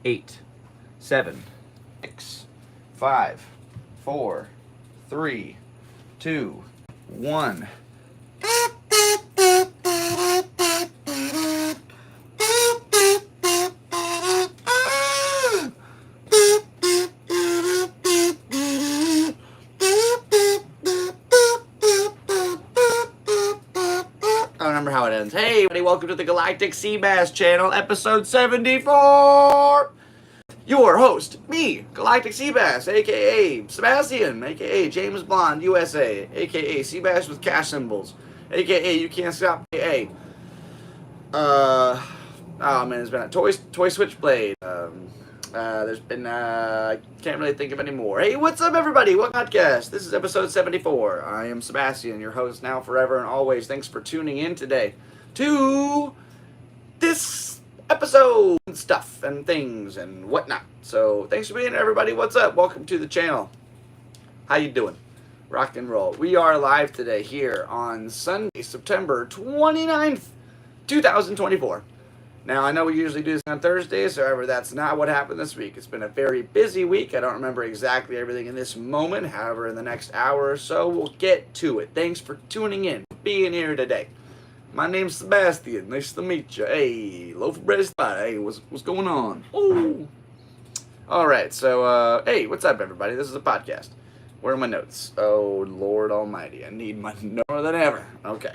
8, 7, 6, 5, 4, 3, 2, 1. How it ends. Hey, everybody, welcome to the Galactic Seabass channel, episode 74. Your host, me, Galactic Seabass, aka Sebastian, aka James Bond, USA, aka Seabass with cash symbols, aka You Can't Stop, aka oh man, there's been a toy switchblade. There's been I can't really think of any more. Hey, what's up, everybody? What podcast? This is episode 74. I am Sebastian, your host now, forever, and always. Thanks for tuning in today to this episode and stuff and things and whatnot. So thanks for being here, everybody. What's up? Welcome to the channel. How you doing? Rock and roll. We are live today here on Sunday, September 29th, 2024. Now, I know we usually do this on Thursdays, however, that's not what happened this week. It's been a very busy week. I don't remember exactly everything in this moment. However, in the next hour or so, we'll get to it. Thanks for tuning in, for being here today. My name's Sebastian. Nice to meet you. Hey, loaf of bread is fine. Hey, what's going on? Oh. All right, so, hey, what's up, everybody? This is a podcast. Where are my notes? Oh, Lord almighty. I need my notes more than ever. Okay.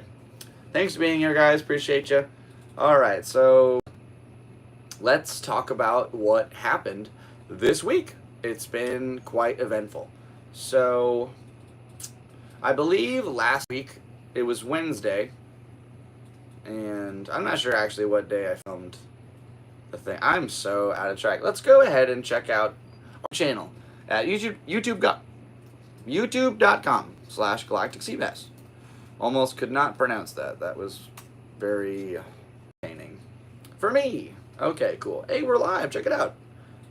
Thanks for being here, guys. Appreciate you. All right, so let's talk about what happened this week. It's been quite eventful. So I believe last week it was Wednesday, and I'm not sure actually what day I filmed the thing. I'm so out of track. Let's go ahead and check out our channel at youtube.com/Galactic Seabass. Almost could not pronounce that. That was very entertaining for me. Okay, cool. Hey, we're live. Check it out.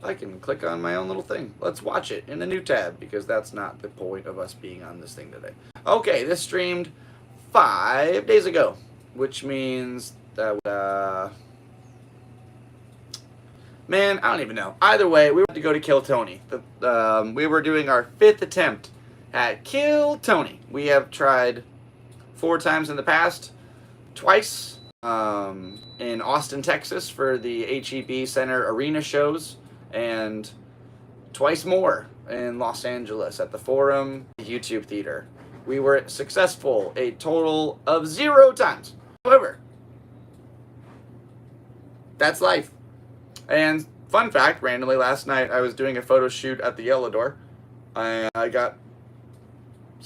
I can click on my own little thing. Let's watch it in a new tab, because that's not the point of us being on this thing today. Okay, this streamed 5 days ago, which means that, man, I don't even know. Either way, we went to go to Kill Tony. We were doing our 5th attempt at Kill Tony. We have tried 4 times in the past, twice in Austin, Texas for the HEB Center arena shows, and twice more in Los Angeles at the Forum YouTube Theater. We were successful a total of 0 times. However, that's life. And fun fact, randomly last night I was doing a photo shoot at the Yellow Door. I got,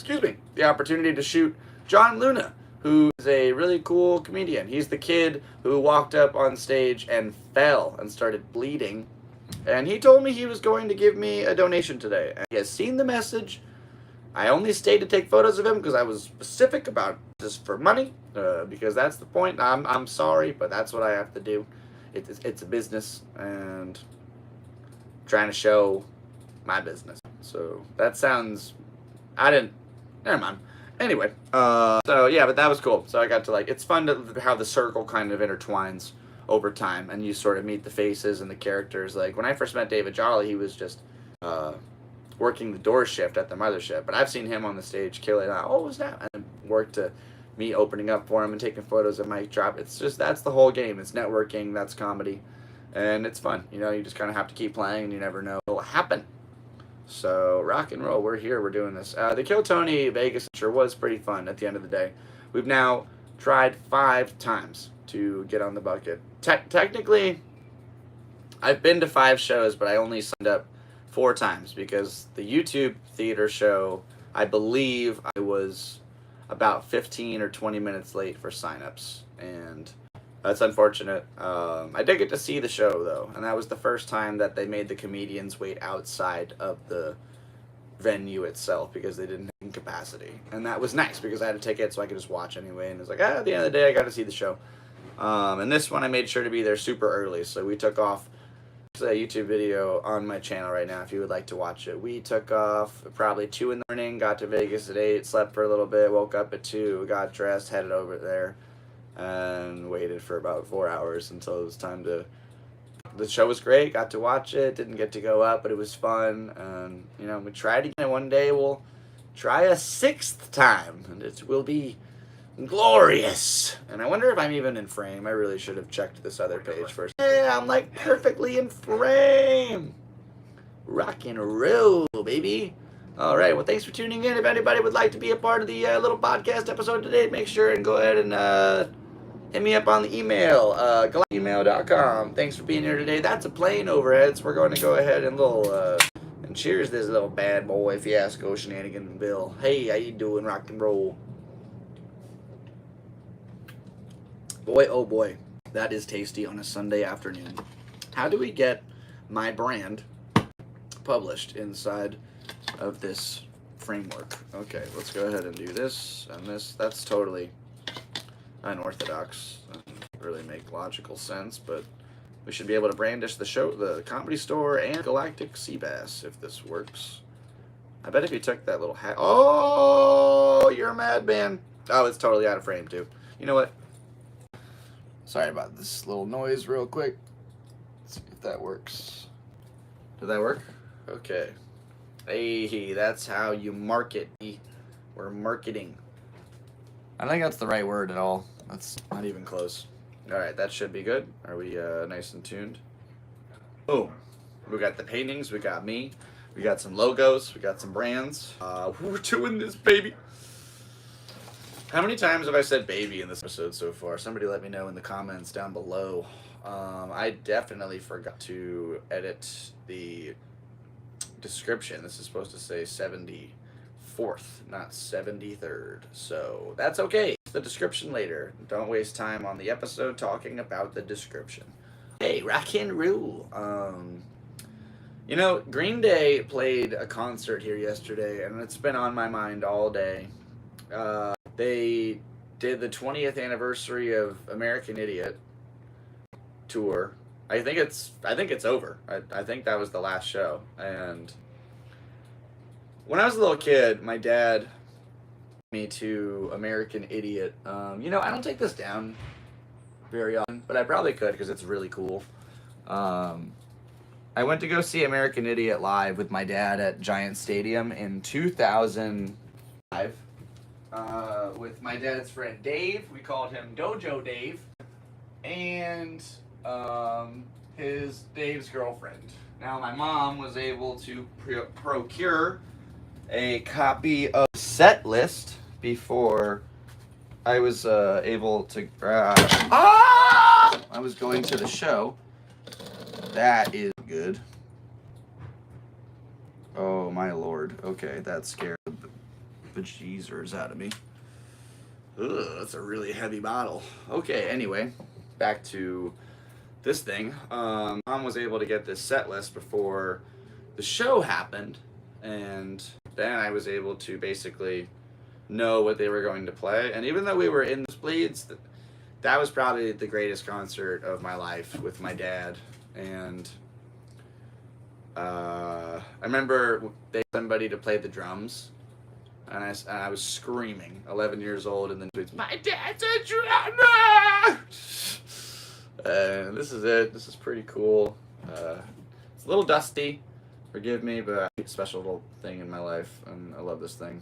the opportunity to shoot John Luna, who is a really cool comedian. He's the kid who walked up on stage and fell and started bleeding. And he told me he was going to give me a donation today. And he has seen the message. I only stayed to take photos of him because I was specific about this for money, because that's the point. I'm sorry, but that's what I have to do. It's a business, and I'm trying to show my business. So that sounds, never mind. Anyway, so yeah, but that was cool. So I got to, like, it's fun to how the circle kind of intertwines over time, and you sort of meet the faces and the characters. Like, when I first met David Jolly, he was just working the door shift at the mothership, but I've seen him on the stage kill it out. Oh, what was that? And worked to me opening up for him and taking photos of mic drop. It's just, that's the whole game. It's networking, that's comedy, and it's fun. You know, you just kind of have to keep playing, and you never know what will happen. So, rock and roll. We're here. We're doing this. The Kill Tony Vegas sure was pretty fun at the end of the day. We've now tried 5 times to get on the bucket. Technically, I've been to 5 shows, but I only signed up 4 times because the YouTube theater show, I believe I was about 15 or 20 minutes late for signups, and that's unfortunate. I did get to see the show, though, and that was the first time that they made the comedians wait outside of the venue itself because they didn't have capacity. And that was nice because I had a ticket, so I could just watch anyway. And it was like, at the end of the day, I got to see the show. And this one, I made sure to be there super early, so we took off. There's a YouTube video on my channel right now if you would like to watch it. We took off probably 2 in the morning, got to Vegas at 8, slept for a little bit, woke up at 2, got dressed, headed over there, and waited for about 4 hours until it was time to the show was great. Got to watch it. Didn't get to go up, but it was fun. And, you know, we tried again. One day we'll try a 6th time, and it will be glorious. And I wonder if I'm even in frame. I really should have checked this other page first. Yeah, I'm like perfectly in frame. Rock and roll, baby. All right, well, thanks for tuning in. If anybody would like to be a part of the little podcast episode today, make sure and go ahead and hit me up on the email, galacticemail.com. Thanks for being here today. That's a plane overhead, so we're going to go ahead and and cheers this little bad boy fiasco shenanigan Bill. Hey, how you doing, rock and roll? Boy, oh boy, that is tasty on a Sunday afternoon. How do we get my brand published inside of this framework? Okay, let's go ahead and do this and this. That's totally unorthodox. Doesn't really make logical sense, but we should be able to brandish the Comedy Store and Galactic Seabass if this works. I bet if you took that little hat... Oh, you're a madman. Oh, it's totally out of frame, too. You know what? Sorry about this little noise real quick. Let's see if that works. Did that work? Okay. Hey, that's how you market. We're marketing. I think that's the right word at all. That's not even close. Alright, that should be good. Are we nice and tuned? Boom. We got the paintings, we got me, we got some logos, we got some brands. We're doing this, baby. How many times have I said baby in this episode so far? Somebody let me know in the comments down below. I definitely forgot to edit the description. This is supposed to say 74th, not 73rd. So that's okay. The description later. Don't waste time on the episode talking about the description. Hey, rock and roll. You know, Green Day played a concert here yesterday, and it's been on my mind all day. They did the 20th anniversary of American Idiot tour. I think it's over. I think that was the last show. And when I was a little kid, my dad took me to American Idiot. You know, I don't take this down very often, but I probably could because it's really cool. I went to go see American Idiot live with my dad at Giant Stadium in 2005. With my dad's friend Dave. We called him Dojo Dave. And Dave's girlfriend. Now, my mom was able to procure a copy of Set List before I was able to... I was going to the show. That is good. Oh, my lord. Okay, that scared the bejeezers out of me. Ugh, that's a really heavy bottle. Okay, anyway, back to this thing. Mom was able to get this set list before the show happened, and then I was able to basically know what they were going to play. And even though we were in the bleeds, that was probably the greatest concert of my life with my dad. And I remember they had somebody to play the drums. And I was screaming, 11 years old, and then my dad's a drummer! And this is it. This is pretty cool. It's a little dusty, forgive me, but it's a special little thing in my life, and I love this thing.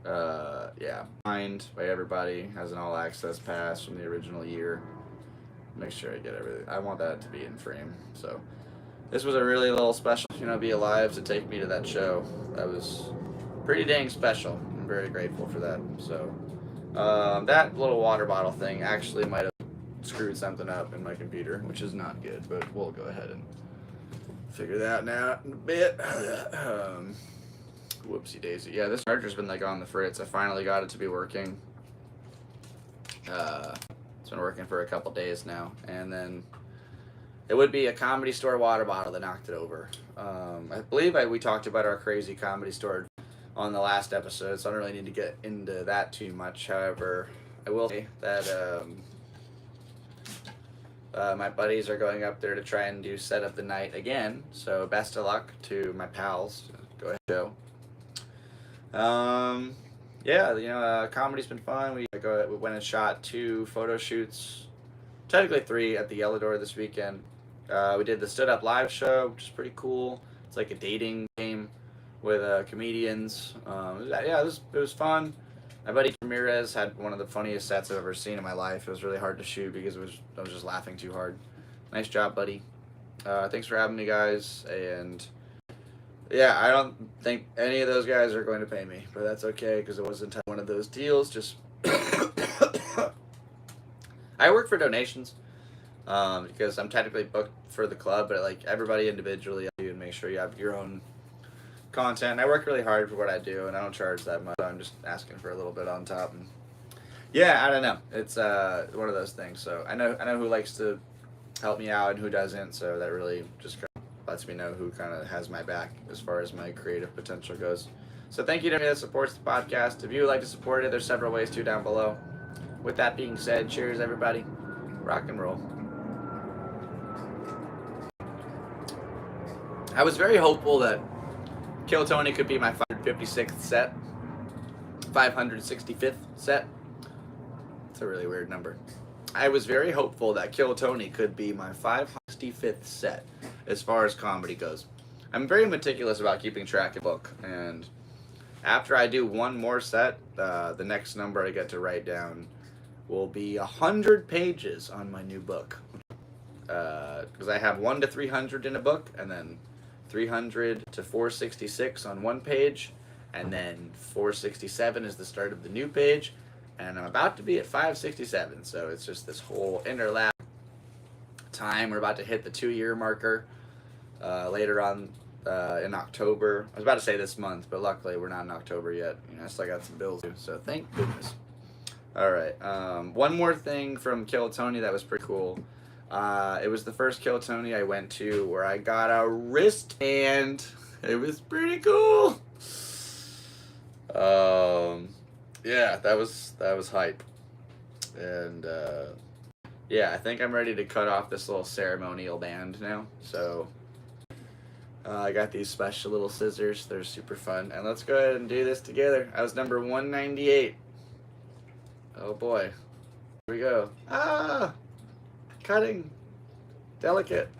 Yeah, Signed by everybody, has an all-access pass from the original year. Make sure I get everything. I want that to be in frame, so. This was a really little special, be alive to take me to that show. That was pretty dang special. I'm very grateful for that. So, that little water bottle thing actually might have screwed something up in my computer, which is not good, but we'll go ahead and figure that out in a bit. Whoopsie daisy. Yeah, this charger's been on the fritz. I finally got it to be working. It's been working for a couple days now, and then it would be a Comedy Store water bottle that knocked it over. I believe we talked about our crazy Comedy Store on the last episode, so I don't really need to get into that too much. However, I will say that my buddies are going up there to try and do Set of the Night again, so best of luck to my pals. Go ahead, Joe. Yeah, comedy's been fun. We went and shot 2 photo shoots, technically 3 at the Yellow Door this weekend. We did the Stood Up Live show, which is pretty cool. It's like a dating game with comedians. It was fun. My buddy Ramirez had one of the funniest sets I've ever seen in my life. It was really hard to shoot because I was just laughing too hard. Nice job, buddy. Thanks for having me, guys. And yeah, I don't think any of those guys are going to pay me, but that's okay because it wasn't one of those deals. Just I work for donations because I'm technically booked for the club, but like everybody individually, you make sure you have your own content. I work really hard for what I do, and I don't charge that much. I'm just asking for a little bit on top. And yeah, I don't know. It's one of those things. So I know who likes to help me out and who doesn't. So that really just kind of lets me know who kind of has my back as far as my creative potential goes. So thank you to everybody that supports the podcast. If you would like to support it, there's several ways to down below. With that being said, cheers everybody. Rock and roll. I was very hopeful that Kill Tony could be my 556th set. 565th set. It's a really weird number. I was very hopeful that Kill Tony could be my 565th set as far as comedy goes. I'm very meticulous about keeping track of the book, and after I do one more set, the next number I get to write down will be 100 pages on my new book. Because I have 1 to 300 in a book, and then 300 to 466 on one page, and then 467 is the start of the new page, and I'm about to be at 567, so it's just this whole interlap time. We're about to hit the 2-year marker later on in October. I was about to say this month, but luckily we're not in October yet. I still got some bills to do, so thank goodness. All right, one more thing from Kill Tony that was pretty cool. It was the first Kill Tony I went to where I got a wristband. It was pretty cool. Yeah, that was hype. And yeah, I think I'm ready to cut off this little ceremonial band now. So I got these special little scissors. They're super fun. And let's go ahead and do this together. I was number 198. Oh boy. Here we go. Ah! Cutting. Delicate.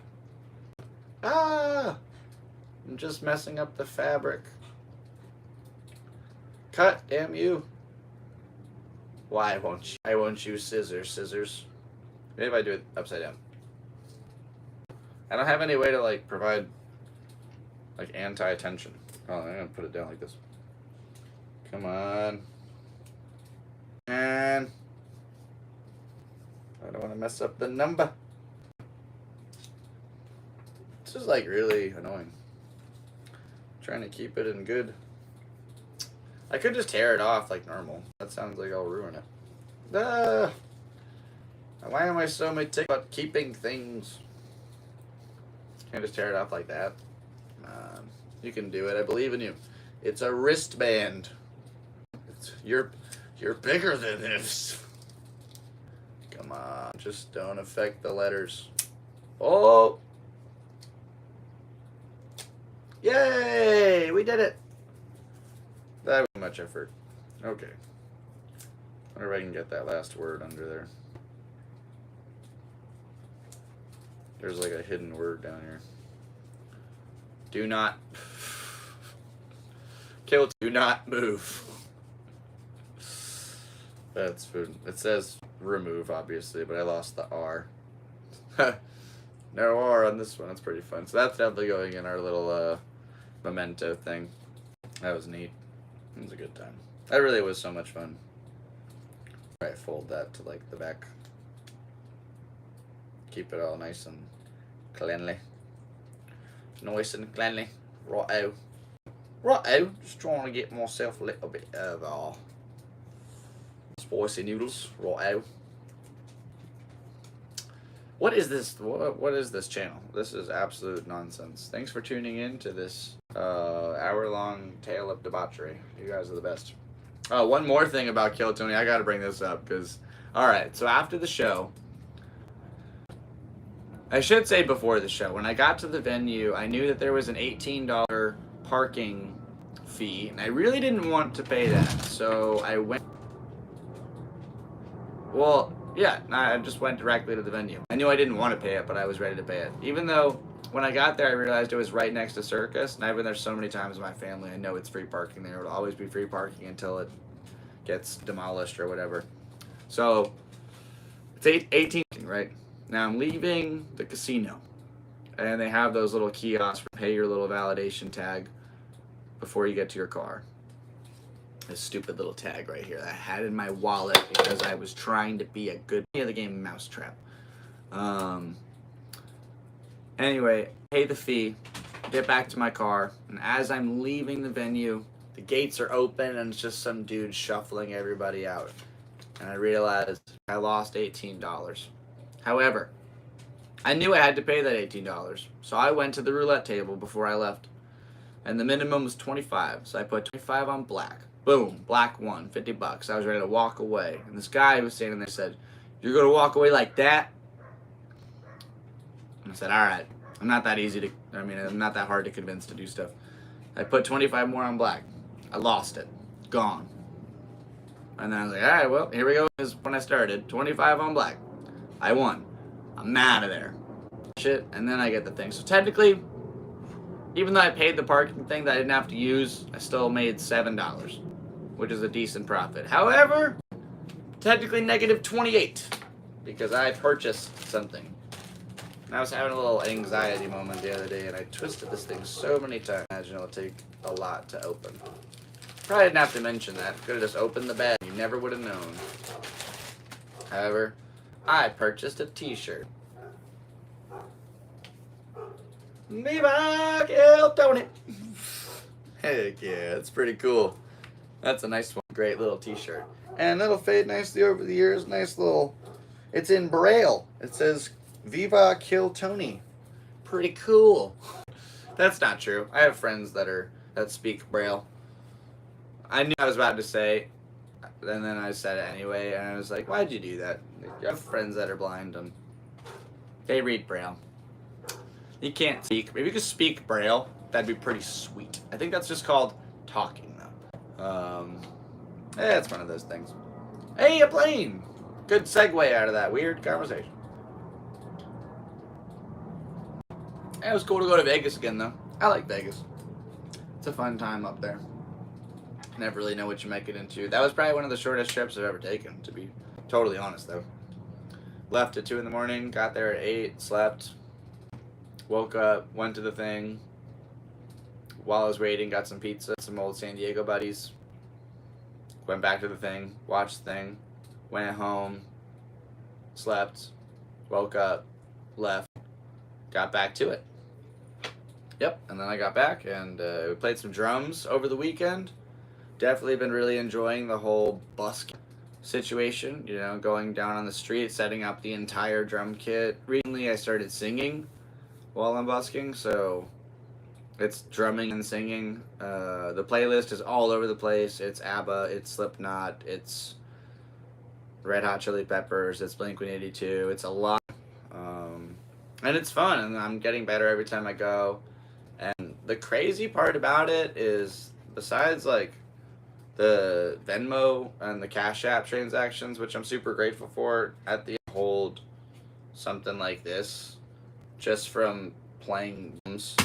Ah! I'm just messing up the fabric. Cut, damn you. Why won't you? I won't use scissors. Maybe if I do it upside down. I don't have any way to like provide like anti-tension. Oh, I'm gonna put it down like this. Come on. And I don't want to mess up the number. This is like really annoying. Trying to keep it in good. I could just tear it off like normal. That sounds like I'll ruin it. Ah! Why am I so meticulous about keeping things? Can't just tear it off like that. You can do it. I believe in you. It's a wristband. You're bigger than this. Come on, just don't affect the letters. Oh! Yay! We did it! That was much effort. Okay. Wonder if I can get that last word under there. There's like a hidden word down here. Do not. Kill, do not move. That's food. It says remove, obviously, but I lost the R. No R on this one. That's pretty fun. So that's definitely going in our little memento thing. That was neat. It was a good time. That really was so much fun. Alright, fold that to like the back. Keep it all nice and cleanly. Nice and cleanly. Righto. Righto. Just trying to get myself a little bit of spicy noodles. Righto. What is this? What is this channel? This is absolute nonsense. Thanks for tuning in to this hour-long tale of debauchery. You guys are the best. One more thing about Kill Tony. I got to bring this up because, all right, so after the show, I should say before the show, when I got to the venue, I knew that there was an $18 parking fee, and I really didn't want to pay that. So I went. Well, Yeah, I just went directly to the venue. I knew I didn't want to pay it, but I was ready to pay it. Even though when I got there, I realized it was right next to Circus, and I've been there so many times with my family. I know it's free parking there. It'll always be free parking until it gets demolished or whatever. So it's 18, right? Now I'm leaving the casino, and they have those little kiosks for pay your little validation tag before you get to your car. This stupid little tag right here that I had in my wallet because I was trying to be a good the game Mousetrap. Anyway, pay the fee, get back to my car, and as I'm leaving the venue, the gates are open and it's just some dude shuffling everybody out. And I realized I lost $18. However, I knew I had to pay that $18, so I went to the roulette table before I left. And the minimum was 25, so I put 25 on black. Boom, black won, $50. I was ready to walk away. And this guy was standing there said, "You're going to walk away like that?" And I said, "All right, I'm not that I'm not that hard to convince to do stuff." I put 25 more on black. I lost it. Gone. And then I was like, all right, well, here we go. This is when I started. 25 on black. I won. I'm out of there. Shit. And then I get the thing. So technically, even though I paid the parking thing that I didn't have to use, I still made $7, which is a decent profit. However, technically negative 28 because I purchased something. And I was having a little anxiety moment the other day, and I twisted this thing so many times. I imagine it'll take a lot to open. Probably didn't have to mention that. Could have just opened the bag. You never would have known. However, I purchased a t-shirt. Viva Kill Tony! Heck yeah, it's pretty cool. That's a nice one. Great little t-shirt. And it'll fade nicely over the years. Nice little... It's in Braille. It says, Viva Kill Tony. Pretty cool. That's not true. I have friends that speak Braille. I knew I was about to say, and then I said it anyway, and I was like, why'd you do that? You have friends that are blind, and they read Braille. You can't speak. Maybe you could speak Braille. That'd be pretty sweet. I think that's just called talking, though. It's one of those things. Hey, a plane! Good segue out of that weird conversation. It was cool to go to Vegas again, though. I like Vegas. It's a fun time up there. Never really know what you might get into. That was probably one of the shortest trips I've ever taken, to be totally honest, though. Left at 2 in the morning, got there at 8, slept, woke up, went to the thing. While I was waiting, got some pizza, some old San Diego buddies. Went back to the thing, watched the thing, went home, slept, woke up, left, got back to it. Yep, and then I got back and we played some drums over the weekend. Definitely been really enjoying the whole busk situation, you know, going down on the street, setting up the entire drum kit. Recently I started singing while I'm busking, so it's drumming and singing. The playlist is all over the place. It's ABBA, it's Slipknot, it's Red Hot Chili Peppers, it's Blink-182, it's a lot. And it's fun, and I'm getting better every time I go. And the crazy part about it is, besides like the Venmo and the Cashapp transactions, which I'm super grateful for, at the hold something like this just from playing games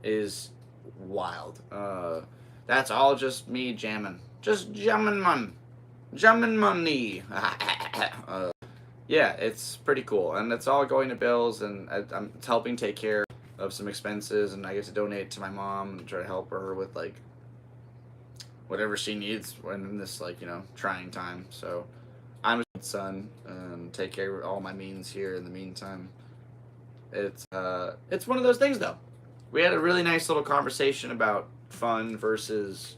is wild. That's all just me jamming. Just jamming money. Yeah, it's pretty cool, and it's all going to bills, and it's helping take care of some expenses, and I get to donate to my mom and try to help her with like whatever she needs in this, like, you know, trying time. So I'm a good son and take care of all my means here in the meantime. It's one of those things, though. We had a really nice little conversation about fun versus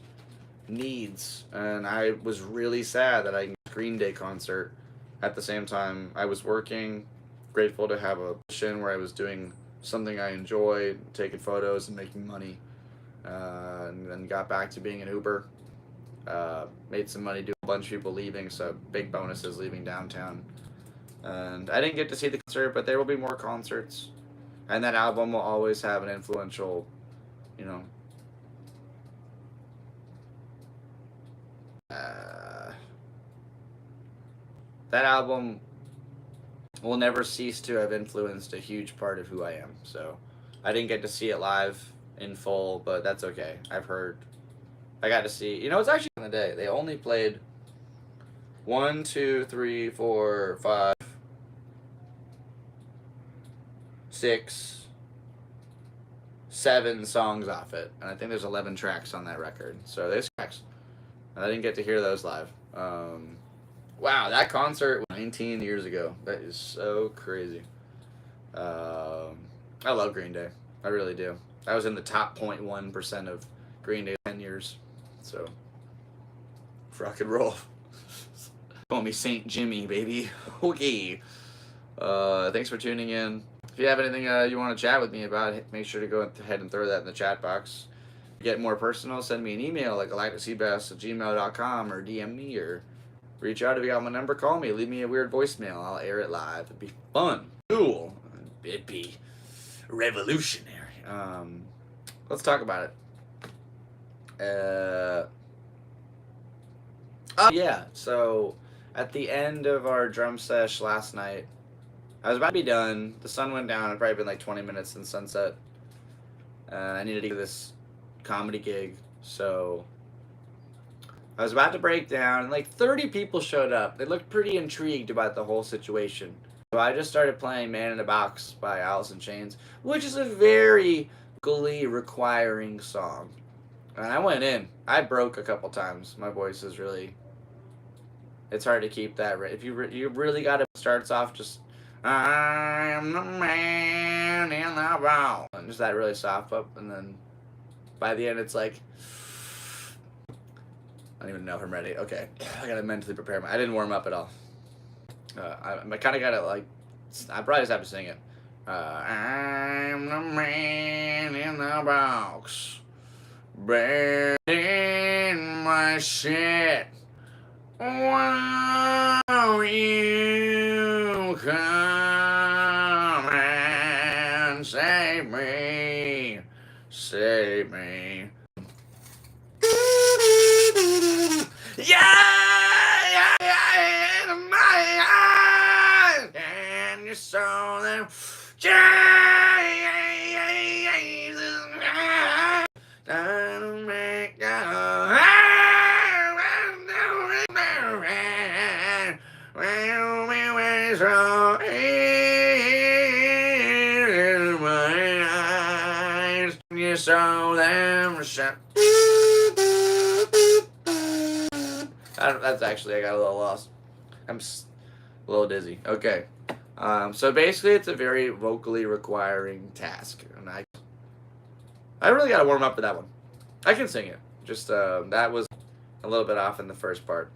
needs, and I was really sad that I can go to Green Day concert at the same time I was working. Grateful to have a position where I was doing something I enjoyed, taking photos and making money, and then got back to being an Uber. Made some money doing a bunch of people leaving, so big bonuses leaving downtown. And I didn't get to see the concert, but there will be more concerts. And that album will always have an influential, you know, that album will never cease to have influenced a huge part of who I am. So I didn't get to see it live in full, but that's okay. I've heard. I got to see. You know, it's actually on the day. They only played 1, 2, 3, 4, 5, 6, 7 songs off it, and I think there's 11 tracks on that record. So there's tracks. And I didn't get to hear those live. Wow, that concert was 19 years ago. That is so crazy. I love Green Day. I really do. I was in the top 0.1% of Green Day 10 years. So, rock and roll. Call me Saint Jimmy, baby. Okay. Thanks for tuning in. If you have anything you want to chat with me about, make sure to go ahead and throw that in the chat box. Get more personal, send me an email at galacticseabass@gmail.com or DM me or reach out if you got my number, call me, leave me a weird voicemail. I'll air it live. It'd be fun. Cool. It'd be revolutionary. Let's talk about it. Yeah, so at the end of our drum sesh last night, I was about to be done. The sun went down. It had probably been like 20 minutes in sunset. I needed to do this comedy gig, so I was about to break down, and like 30 people showed up. They looked pretty intrigued about the whole situation. So I just started playing Man in a Box by Alice in Chains, which is a very vocally requiring song. And I went in. I broke a couple times. My voice is really... It's hard to keep that. If you really got to... Starts off just... I am the man in the box. And just that really soft up. And then by the end it's like... I don't even know if I'm ready. Okay. I got to mentally prepare. I didn't warm up at all. I kind of got to like... I probably just have to sing it. I'm the man in the box. Burning my shit. Won't you come and save me? Save me. Yeah, in my eyes, and you saw them. You saw them shine. That's actually, I got a little lost. I'm a little dizzy. Okay. So basically, it's a very vocally requiring task, and I really got to warm up for that one. I can sing it. Just that was a little bit off in the first part.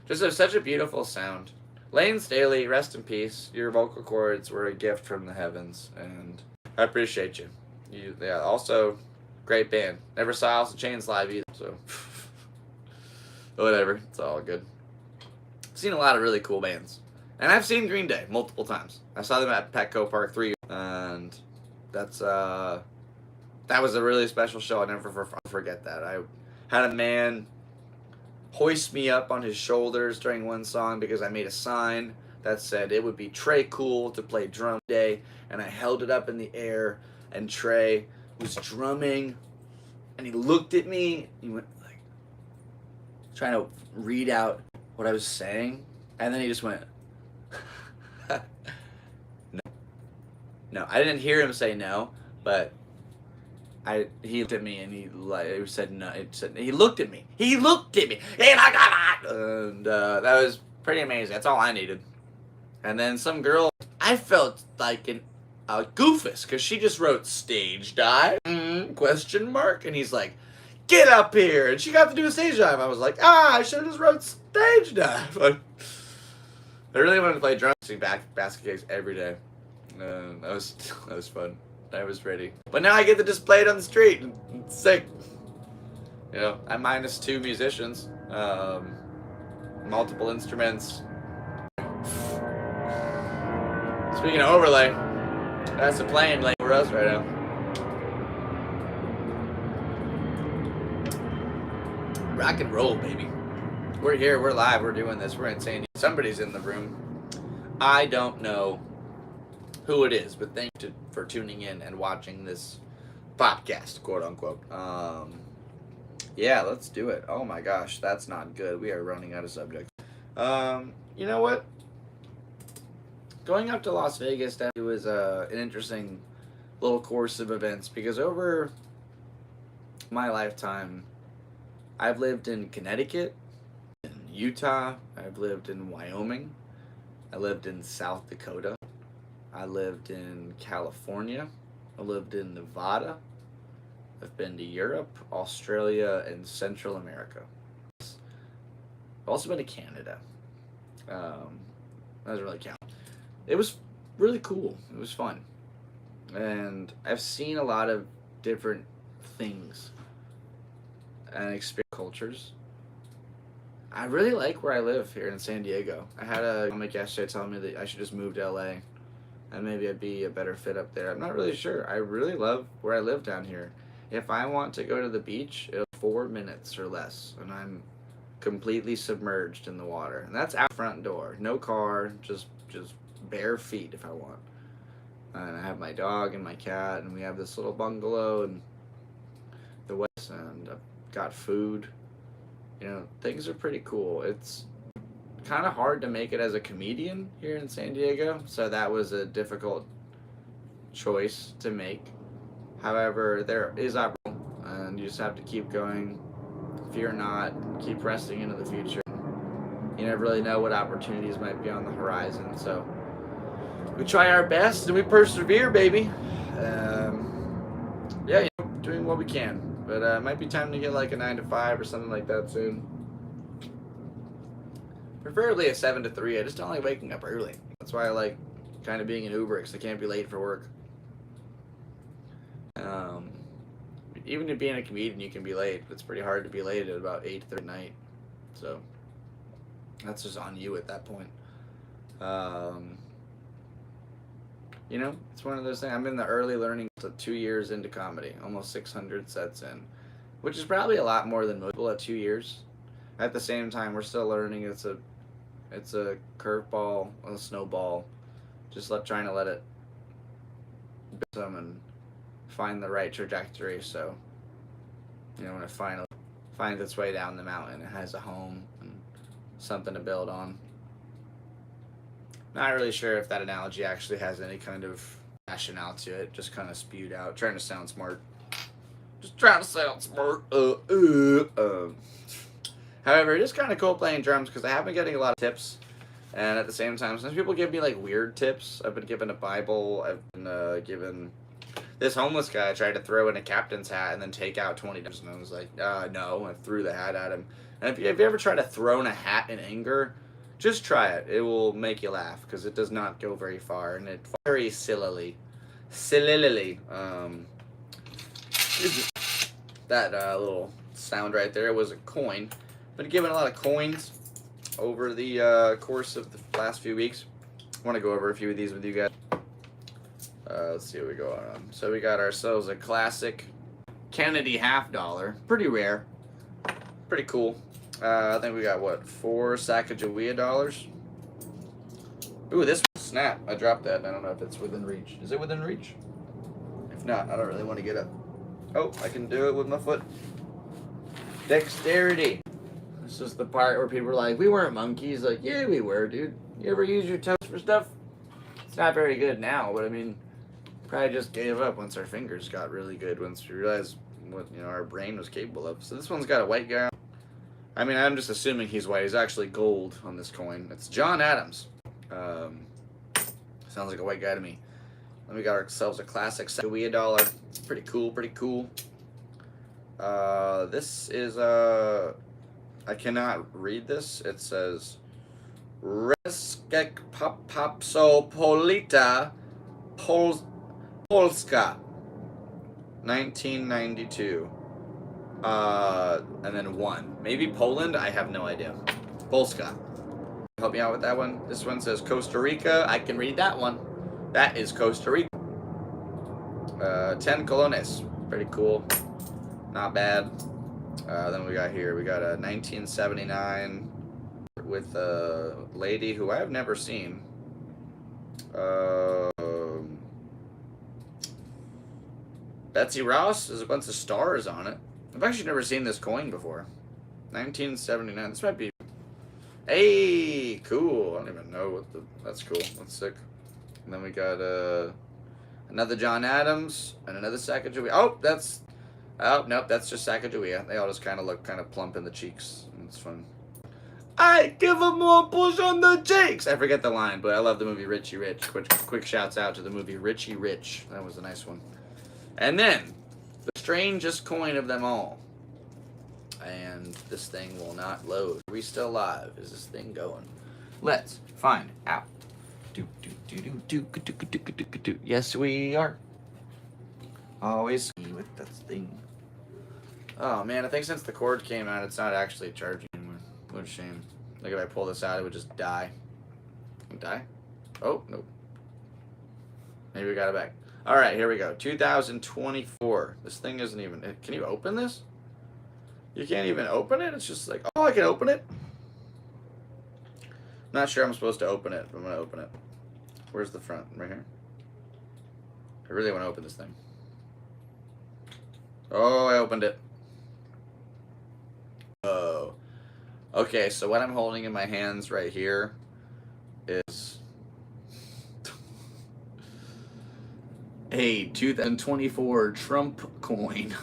Just such a beautiful sound. Lane Staley, rest in peace. Your vocal cords were a gift from the heavens, and I appreciate you. Yeah. Also, great band. Never saw Alice in Chains live either, so whatever. It's all good. Seen a lot of really cool bands. And I've seen Green Day multiple times. I saw them at Petco Park 3, and that was a really special show. I'll never forget that. I had a man hoist me up on his shoulders during one song because I made a sign that said it would be Trey cool to play drum day, and I held it up in the air, and Trey was drumming, and he looked at me, he went like, trying to read out what I was saying, and then he just went, no, I didn't hear him say no, but he looked at me and he said no. He looked at me. And that was pretty amazing. That's all I needed. And then some girl, I felt like a goofus because she just wrote stage dive ? And he's like, get up here, and she got to do a stage dive. I was like, I should have just wrote stage dive. I really wanted to play drums, sing basket case every day. That was fun. I was ready. But now I get to just play it on the street and sing. You know, I'm minus 2 musicians, multiple instruments. Speaking of overlay, that's a plane laying over us right now. Rock and roll, baby. We're here, we're live, we're doing this, we're insane. Somebody's in the room. I don't know who it is, but thank you for tuning in and watching this podcast, quote unquote. Yeah, let's do it. Oh my gosh, that's not good. We are running out of subjects. You know what? Going up to Las Vegas was an interesting little course of events because over my lifetime, I've lived in Connecticut, in Utah, I've lived in Wyoming, I lived in South Dakota, I lived in California, I lived in Nevada, I've been to Europe, Australia, and Central America. I've also been to Canada. That doesn't really count. It was really cool. It was fun. And I've seen a lot of different things and experienced cultures. I really like where I live here in San Diego. I had a comic yesterday telling me that I should just move to LA and maybe I'd be a better fit up there. I'm not really sure. I really love where I live down here. If I want to go to the beach, it'll be 4 minutes or less, and I'm completely submerged in the water. And that's out front door. No car, just bare feet if I want. And I have my dog and my cat, and we have this little bungalow and the west, and I've got food. You know, things are pretty cool. It's kind of hard to make it as a comedian here in San Diego, so that was a difficult choice to make. However, there is opportunity, and you just have to keep going, fear not, keep pressing into the future. You never really know what opportunities might be on the horizon, so we try our best and we persevere, baby. Yeah, you know, doing what we can, but it might be time to get like a 9 to 5 or something like that soon. Preferably a 7 to 3. I just don't like waking up early. That's why I like kind of being an Uber, because I can't be late for work. Even to being a comedian, you can be late. It's pretty hard to be late at about 8:30 at night. So that's just on you at that point. You know, it's one of those things. I'm in the early learning, 2 years into comedy, almost 600 sets in, which is probably a lot more than most people at 2 years. At the same time, we're still learning. It's a curveball, a snowball. Just trying to let it build some and find the right trajectory, so you know when it finally finds its way down the mountain, it has a home and something to build on. Not really sure if that analogy actually has any kind of rationale to it, just kind of spewed out, trying to sound smart. Just trying to sound smart. However, it is kind of cool playing drums because I have been getting a lot of tips, and at the same time, sometimes people give me like weird tips. I've been given a Bible, I've been given. This homeless guy tried to throw in a captain's hat and then take out $20, and I was like, no. I threw the hat at him. And if you ever try to throw in a hat in anger, just try it. It will make you laugh because it does not go very far, and it very sillily. That little sound right there was a coin. Been given a lot of coins over the course of the last few weeks. I want to go over a few of these with you guys. Let's see what we go on. So we got ourselves a classic Kennedy $50. Pretty rare. Pretty cool. I think we got, what, 4 Sacagawea dollars? Ooh, this one, snap. I dropped that. I don't know if it's within reach. Is it within reach? If not, I don't really want to get up. Oh, I can do it with my foot. Dexterity. This is the part where people are like, we weren't monkeys. Like, yeah, we were, dude. You ever use your toes for stuff? It's not very good now, but I mean, probably just gave up once our fingers got really good, once we realized what, you know, our brain was capable of. So this one's got a white guy. I mean, I'm just assuming he's white. He's actually gold on this coin. It's John Adams. Sounds like a white guy to me. Then we got ourselves a classic Sacagawea dollar. It's pretty cool, pretty cool. This is, I cannot read this. It says, Reskek Popsopolita Polska, 1992. And then 1. Maybe Poland? I have no idea. Polska. Help me out with that one. This one says Costa Rica. I can read that one. That is Costa Rica. 10 colones. Pretty cool. Not bad. Then we got here, we got a 1979 with a lady who I have never seen. Betsy Ross. There's a bunch of stars on it. I've actually never seen this coin before. 1979. This might be... Hey, cool. I don't even know what the... That's cool. That's sick. And then we got another John Adams and another Sacagawea. Oh, that's... Oh, nope, that's just Sacagawea. They all just kind of look kind of plump in the cheeks. It's fun. I give him more push on the cheeks. I forget the line, but I love the movie Richie Rich. Quick shouts out to the movie Richie Rich. That was a nice one. And then, the strangest coin of them all. And this thing will not load. Are we still live? Is this thing going? Let's find out. Yes, we are. Always with that thing. Oh man, I think since the cord came out, it's not actually charging anymore. What a shame. Like if I pull this out, it would just die. Die? Oh, nope. Maybe we got it back. Alright, here we go. 2024. This thing isn't even... Can you open this? You can't even open it? It's just like, oh, I can open it? Not sure I'm supposed to open it, but I'm going to open it. Where's the front? Right here? I really want to open this thing. Oh, I opened it. Oh. Okay, so what I'm holding in my hands right here is a 2024 Trump coin.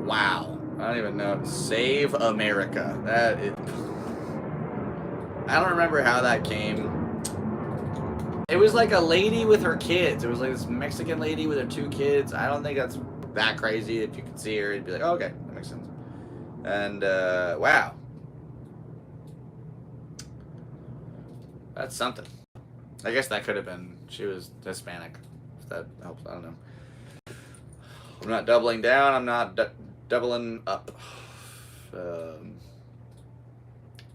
Wow. I don't even know. Save America. That is... I don't remember how that came. It was like a lady with her kids. It was like this Mexican lady with her 2 kids. I don't think that's that crazy. If you could see her, you'd be like, oh, okay, that makes sense. And, wow. That's something. I guess that could have been, she was Hispanic, if that helps. I don't know. I'm not doubling down. I'm not doubling up.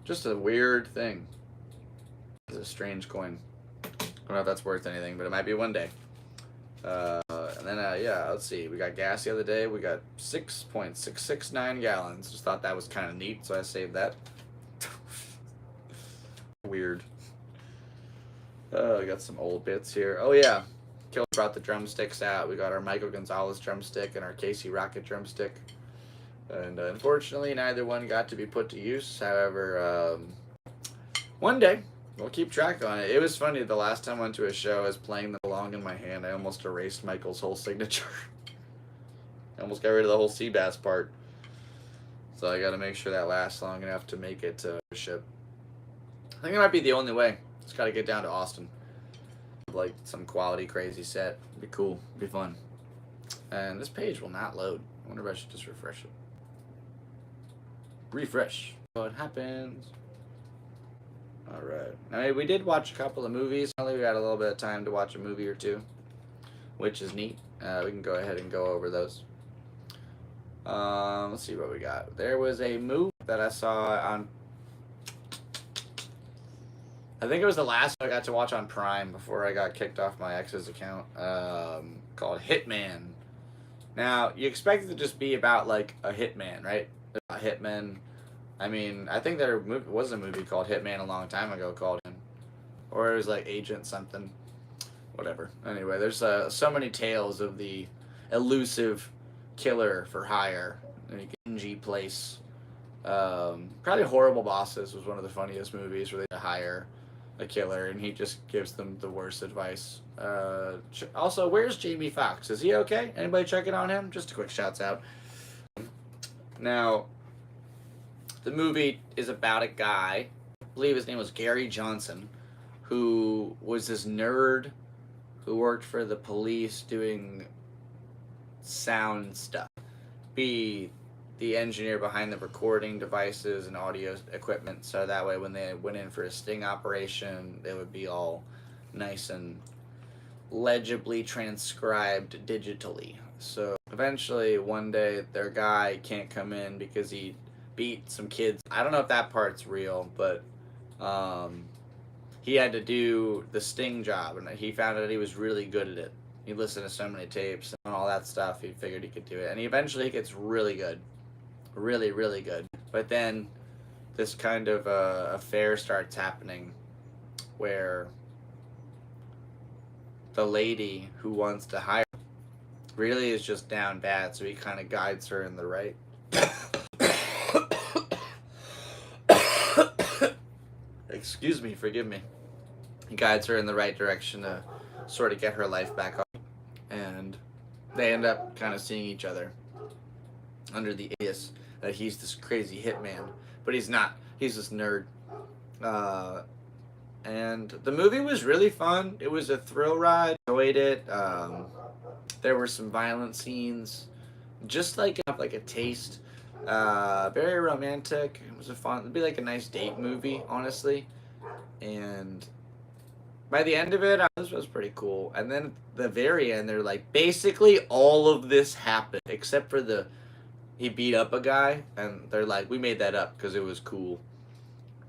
Just a weird thing. It's a strange coin. I don't know if that's worth anything, but it might be one day. And then, yeah, let's see. We got gas the other day. We got 6.669 gallons. Just thought that was kind of neat, so I saved that. Weird. We got some old bits here. Oh, yeah. Kill brought the drumsticks out. We got our Michael Gonzalez drumstick and our Casey Rocket drumstick. And unfortunately, neither one got to be put to use. However, one day, we'll keep track on it. It was funny, the last time I went to a show, I was playing them along in my hand. I almost erased Michael's whole signature. I almost got rid of the whole Seabass part. So I got to make sure that lasts long enough to make it to ship. I think it might be the only way. Just got to get down to Austin. Like some quality crazy set. It'd be cool. It'd be fun. And this page will not load. I wonder if I should just refresh it. Refresh. What happens? Alright. I mean, we did watch a couple of movies. Finally, we got a little bit of time to watch a movie or two, which is neat. We can go ahead and go over those. Let's see what we got. There was a movie that I saw on... I think it was the last one I got to watch on Prime before I got kicked off my ex's account, called Hitman. Now, you expect it to just be about, like, a hitman, right? A hitman. I mean, I think there was a movie called Hitman a long time ago called him. Or it was, like, Agent something. Whatever. Anyway, there's so many tales of the elusive killer for hire in a dingy place. Probably Horrible Bosses was one of the funniest movies where they hire a killer and he just gives them the worst advice. Also, where's Jamie Foxx? Is he okay? Anybody checking on him? Just a quick shouts out. Now, the movie is about a guy, I believe his name was Gary Johnson, who was this nerd who worked for the police doing sound stuff. Be the engineer behind the recording devices and audio equipment, so that way when they went in for a sting operation, it would be all nice and legibly transcribed digitally. So eventually one day their guy can't come in because he beat some kids. I don't know if that part's real, but he had to do the sting job, and he found out he was really good at it. He listened to so many tapes and all that stuff, he figured he could do it, and he eventually gets really good. Really, really good. But then this kind of affair starts happening where the lady who wants to hire really is just down bad, so he kind of guides her in the right. Excuse me, forgive me. He guides her in the right direction to sort of get her life back up. And they end up kind of seeing each other under the alias that he's this crazy hitman. But he's not. He's this nerd. And the movie was really fun. It was a thrill ride. Enjoyed it. There were some violent scenes. Just like a taste. Very romantic. It was it'd be like a nice date movie, honestly. And by the end of it, this was pretty cool. And then at the very end, they're like, basically all of this happened except for he beat up a guy, and they're like, we made that up because it was cool.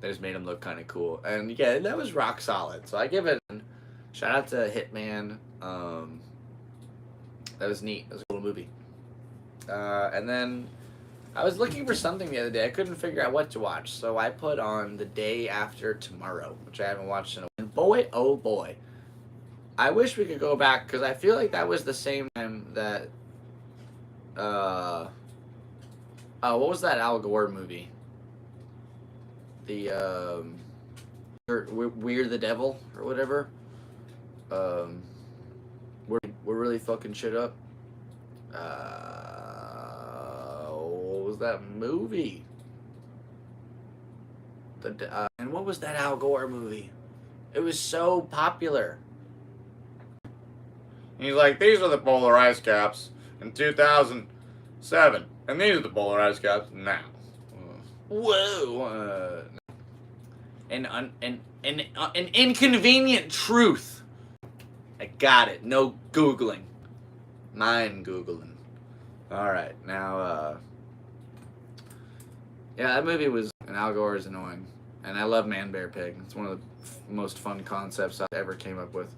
They just made him look kind of cool. And yeah, that was rock solid. So I give it a shout out to Hitman. That was neat. That was a cool movie. And then I was looking for something the other day. I couldn't figure out what to watch. So I put on The Day After Tomorrow, which I haven't watched in a while. And boy, oh boy. I wish we could go back because I feel like that was the same time that... what was that Al Gore movie? The, We're the Devil, or whatever. We're really fucking shit up. What was that movie? And what was that Al Gore movie? It was so popular. He's like, these are the polar ice caps in 2007. And these are the polar ice caps now. Whoa. An inconvenient truth. I got it. No Googling. Mind Googling. Alright, now, yeah, that movie was... And Al Gore is annoying. And I love Man, Bear, Pig. It's one of the most fun concepts I ever came up with.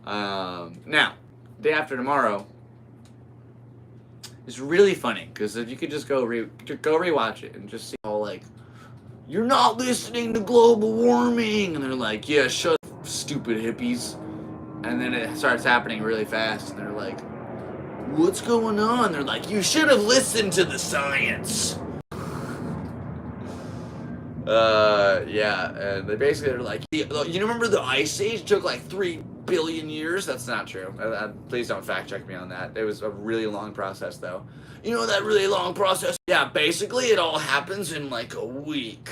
Now, Day After Tomorrow is really funny. Because if you could just go rewatch it and just see all, like... You're not listening to global warming! And they're like, yeah, shut up, stupid hippies. And then it starts happening really fast. And they're like... What's going on? They're like, you should have listened to the science. Yeah, and they basically are like, you remember the Ice Age took like 3 billion years? That's not true. Please don't fact check me on that. It was a really long process, though. You know that really long process? Yeah, basically it all happens in like a week.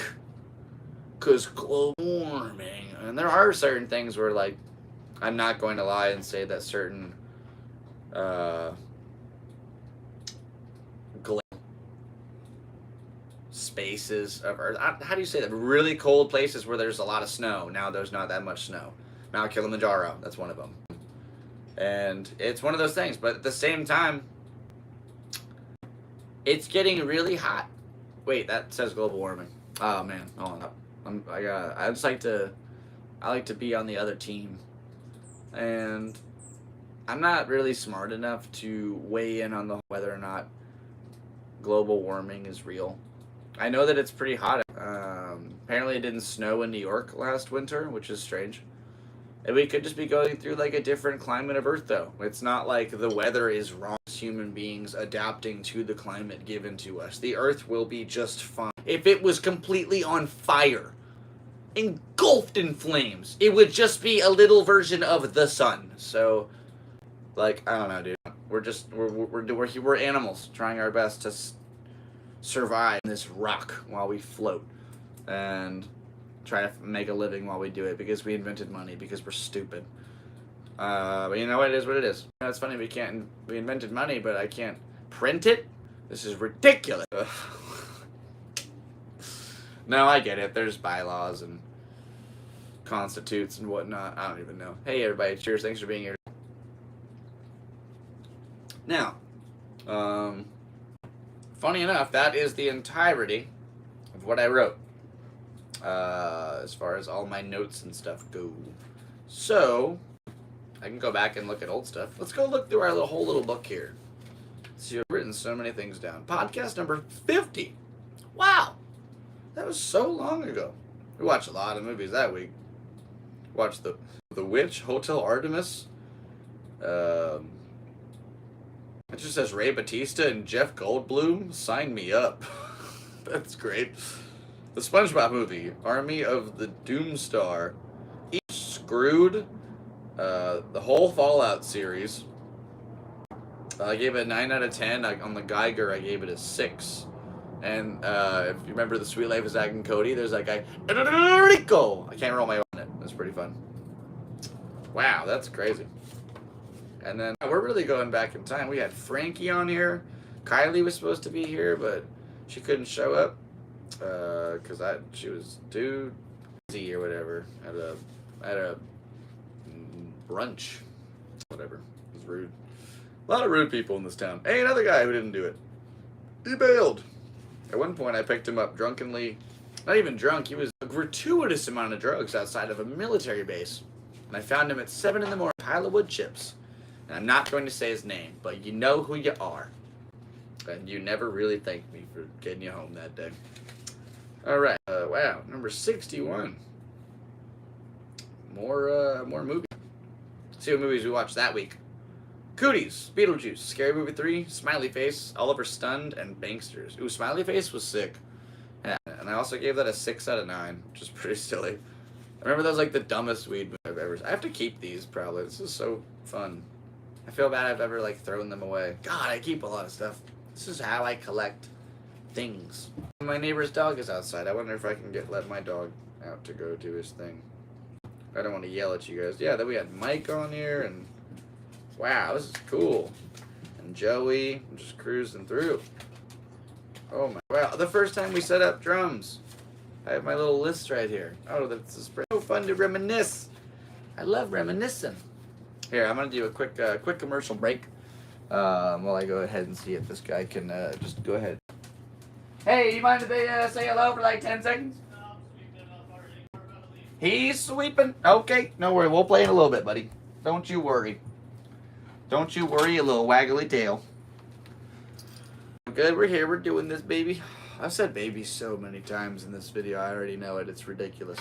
Because global warming. And there are certain things where, like, I'm not going to lie and say that certain, spaces of Earth. How do you say that? Really cold places where there's a lot of snow. Now there's not that much snow. Mount Kilimanjaro, that's one of them. And it's one of those things, but at the same time, it's getting really hot. Wait, that says global warming. Oh man, hold on. I like to be on the other team. And I'm not really smart enough to weigh in on whether or not global warming is real. I know that it's pretty hot. Apparently it didn't snow in New York last winter, which is strange. And we could just be going through like a different climate of Earth, though. It's not like the weather is wrong. Human beings adapting to the climate given to us. The Earth will be just fine. If it was completely on fire, engulfed in flames, it would just be a little version of the sun. So, like, I don't know, dude. We're animals trying our best to survive in this rock while we float and try to make a living while we do it because we invented money because we're stupid. But you know what? It is what it is. You know, it's funny we invented money, but I can't print it. This is ridiculous. No, I get it. There's bylaws and constitutes and whatnot. I don't even know. Hey, everybody. Cheers. Thanks for being here. Now, funny enough, that is the entirety of what I wrote. As far as all my notes and stuff go. So, I can go back and look at old stuff. Let's go look through our whole little book here. See, I've written so many things down. Podcast number 50. Wow. That was so long ago. We watched a lot of movies that week. Watched The Witch, Hotel Artemis. It just says Ray Batista and Jeff Goldblum. Sign me up. That's great. The SpongeBob movie, Army of the Doomstar. Screwed. The whole Fallout series. I gave it a 9 out of 10. On the Geiger, I gave it a 6. And if you remember The Sweet Life of Zack and Cody, there's that guy, Rico. I can't roll my own on it. That's pretty fun. Wow, that's crazy. And then we're really going back in time. We had Frankie on here. Kylie was supposed to be here, but she couldn't show up because she was too busy or whatever at a brunch. Whatever. It was rude. A lot of rude people in this town. Hey, another guy who didn't do it. He bailed. At one point, I picked him up drunkenly. Not even drunk. He was a gratuitous amount of drugs outside of a military base. And I found him at 7 in the morning, pile of wood chips. And I'm not going to say his name, but you know who you are. And you never really thanked me for getting you home that day. All right. Wow. Number 61. More movies. Let's see what movies we watched that week. Cooties, Beetlejuice, Scary Movie 3, Smiley Face, Oliver Stunned, and Banksters. Ooh, Smiley Face was sick. Yeah, and I also gave that a 6 out of 9, which is pretty silly. I remember that was like the dumbest weed movie I've ever seen. I have to keep these probably. This is so fun. I feel bad I've ever like thrown them away. God, I keep a lot of stuff. This is how I collect things. My neighbor's dog is outside. I wonder if I can let my dog out to go do his thing. I don't want to yell at you guys. Yeah, then we had Mike on here and wow, this is cool. And Joey, I'm just cruising through. Oh my, wow, the first time we set up drums. I have my little list right here. Oh, this is so fun to reminisce. I love reminiscing. Here, I'm gonna do a quick commercial break while I go ahead and see if this guy can just go ahead. Hey, you mind if they say hello for like 10 seconds? He's sweeping. Okay, no worry. We'll play in a little bit, buddy. Don't you worry. Don't you worry, you little waggly tail. Good, we're here. We're doing this, baby. I've said baby so many times in this video. I already know it. It's ridiculous.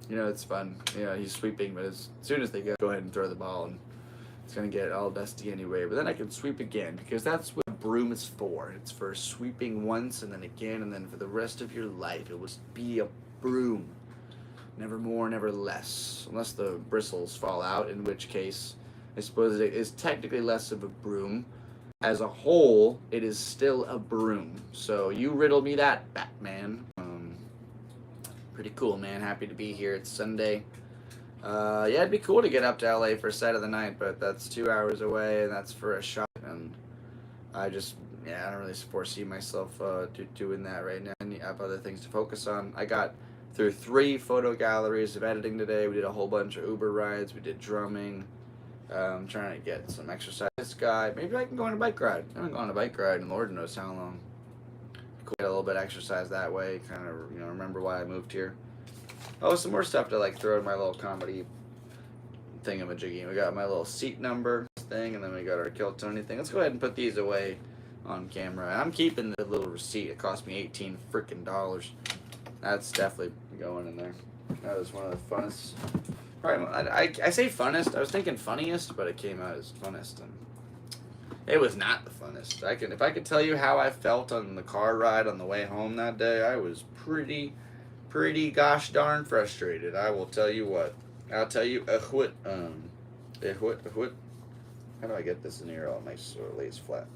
You know, it's fun. You know, he's sweeping, but as soon as they go ahead and throw the ball, and it's going to get all dusty anyway. But then I can sweep again, because that's what a broom is for. It's for sweeping once, and then again, and then for the rest of your life. It will be a broom. Never more, never less. Unless the bristles fall out, in which case I suppose it is technically less of a broom. As a whole, it is still a broom. So you riddle me that, Batman. Pretty cool, man. Happy to be here. It's Sunday. Yeah, it'd be cool to get up to LA for Saturday the night, but that's 2 hours away, and that's for a shot. And I don't really foresee myself doing that right now. I have other things to focus on. I got through 3 photo galleries of editing today. We did a whole bunch of Uber rides. We did drumming. I'm trying to get some exercise. This guy, maybe I can go on a bike ride. I haven't gone on a bike ride in Lord knows how long. Cool. Get a little bit of exercise that way. Kind of, remember why I moved here. Oh, some more stuff to like throw in my little comedy thingamajiggy. We got my little seat number thing, and then we got our Kill Tony thing. Let's go ahead and put these away on camera. I'm keeping the little receipt. It cost me $18 freaking. That's definitely going in there. That was one of the funnest. Probably, I say funnest. I was thinking funniest, but it came out as funnest, and it was not the funnest. If I could tell you how I felt on the car ride on the way home that day, I was pretty gosh darn frustrated. I will tell you what. I'll tell you what. How do I get this in here all nice so it lays flat?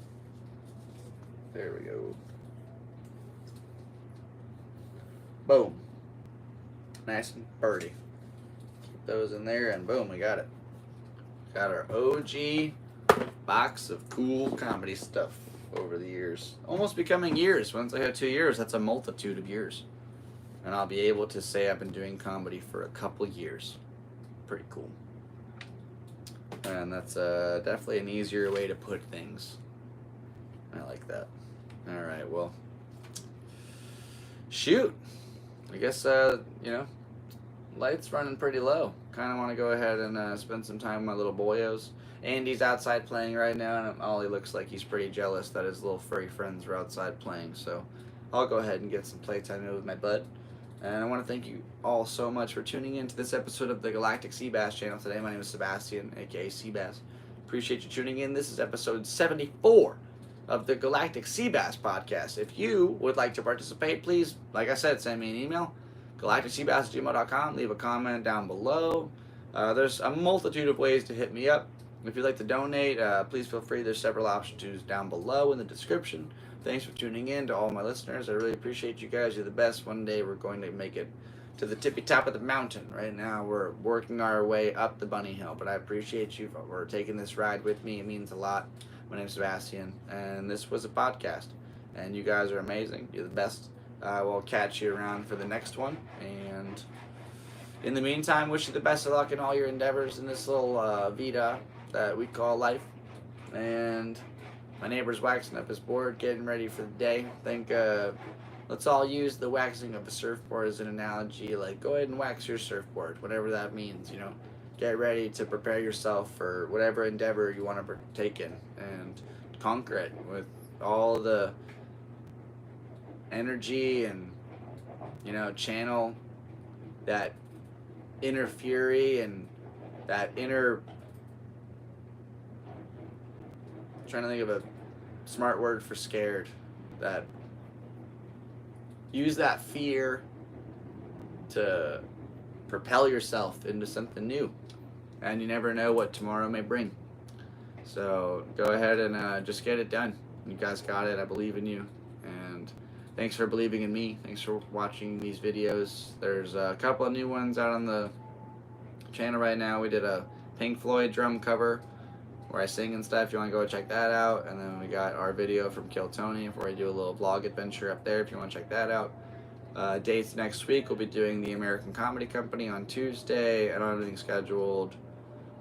There we go. Boom. Nice and birdie. Keep those in there, and boom, we got it. Got our OG box of cool comedy stuff over the years. Almost becoming years. Once I hit 2 years, that's a multitude of years. And I'll be able to say I've been doing comedy for a couple years. Pretty cool. And that's definitely an easier way to put things. I like that. Alright, well. Shoot. I guess, light's running pretty low. Kind of want to go ahead and spend some time with my little boyos. Andy's outside playing right now, and Ollie looks like he's pretty jealous that his little furry friends are outside playing. So I'll go ahead and get some playtime in with my bud. And I want to thank you all so much for tuning in to this episode of the Galactic Seabass channel today. My name is Sebastian, aka Seabass. Appreciate you tuning in. This is episode 74 of the Galactic Seabass Podcast. If you would like to participate, please, like I said, send me an email, galacticseabass@gmail.com. Leave a comment down below. There's a multitude of ways to hit me up. If you'd like to donate, please feel free. There's several options down below in the description. Thanks for tuning in to all my listeners. I really appreciate you guys. You're the best. One day we're going to make it to the tippy top of the mountain. Right now we're working our way up the bunny hill, but I appreciate you for taking this ride with me. It means a lot. My name's Sebastian, and this was a podcast, and you guys are amazing. You're the best. We'll catch you around for the next one, and in the meantime, wish you the best of luck in all your endeavors in this little Vita that we call life. And my neighbor's waxing up his board, getting ready for the day. I think let's all use the waxing of a surfboard as an analogy. Like, go ahead and wax your surfboard, whatever that means, you know. Get ready to prepare yourself for whatever endeavor you want to partake in and conquer it with all the energy and, you know, channel that inner fury and that inner... trying to think of a smart word for scared. That use that fear to propel yourself into something new, and you never know what tomorrow may bring. So go ahead and just get it done. You guys got it. I believe in you, and thanks for believing in me. Thanks for watching these videos. There's a couple of new ones out on the channel right now. We did a Pink Floyd drum cover where I sing and stuff. If you want to go check that out. And then we got our video from Kill Tony where I do a little vlog adventure up there if you want to check that out. Dates next week, we'll be doing the American Comedy Company on Tuesday. I don't have anything scheduled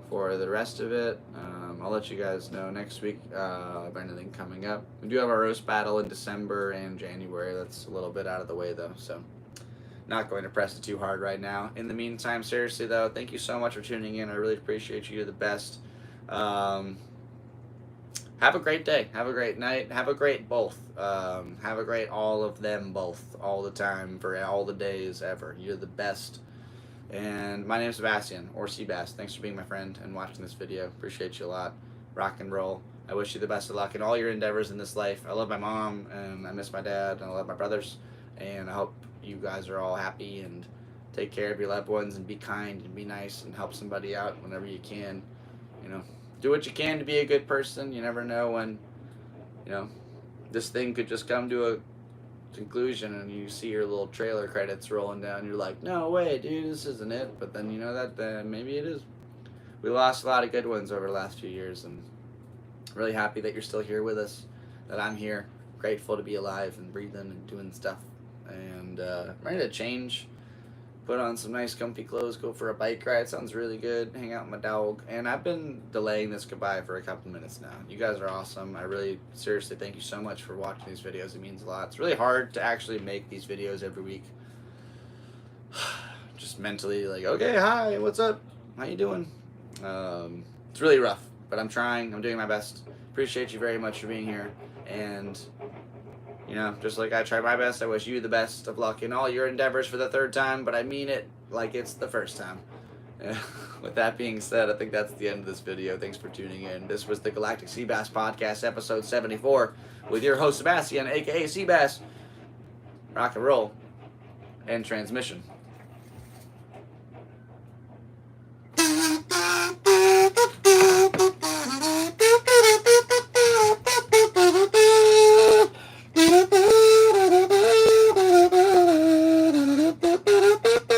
for the rest of it. I'll let you guys know next week of anything coming up. We do have our roast battle in December and January. That's a little bit out of the way though, so not going to press it too hard right now. In the meantime, seriously though, thank you so much for tuning in. I really appreciate you. You're the best. Have a great day. Have a great night. Have a great both. Have a great all of them both. All the time for all the days ever. You're the best. And my name's Sebastian, or Seabass. Thanks for being my friend and watching this video. Appreciate you a lot. Rock and roll. I wish you the best of luck in all your endeavors in this life. I love my mom, and I miss my dad, and I love my brothers. And I hope you guys are all happy and take care of your loved ones and be kind and be nice and help somebody out whenever you can. You know, do what you can to be a good person. You never know when, you know, this thing could just come to a conclusion and you see your little trailer credits rolling down. You're like, no way, dude, this isn't it. But then you know that maybe it is. We lost a lot of good ones over the last few years, and really happy that you're still here with us, that I'm here. Grateful to be alive and breathing and doing stuff. And ready to change. Put on some nice comfy clothes, go for a bike ride. Sounds really good. Hang out with my dog. And I've been delaying this goodbye for a couple minutes now. You guys are awesome. I really, seriously, thank you so much for watching these videos. It means a lot. It's really hard to actually make these videos every week. Just mentally like, okay, hi, what's up? How you doing? It's really rough, but I'm trying. I'm doing my best. Appreciate you very much for being here. And you know, just like I try my best, I wish you the best of luck in all your endeavors for the third time, but I mean it like it's the first time. With that being said, I think that's the end of this video. Thanks for tuning in. This was the Galactic Seabass Podcast, episode 74, with your host, Sebastian, aka Seabass. Rock and roll and transmission.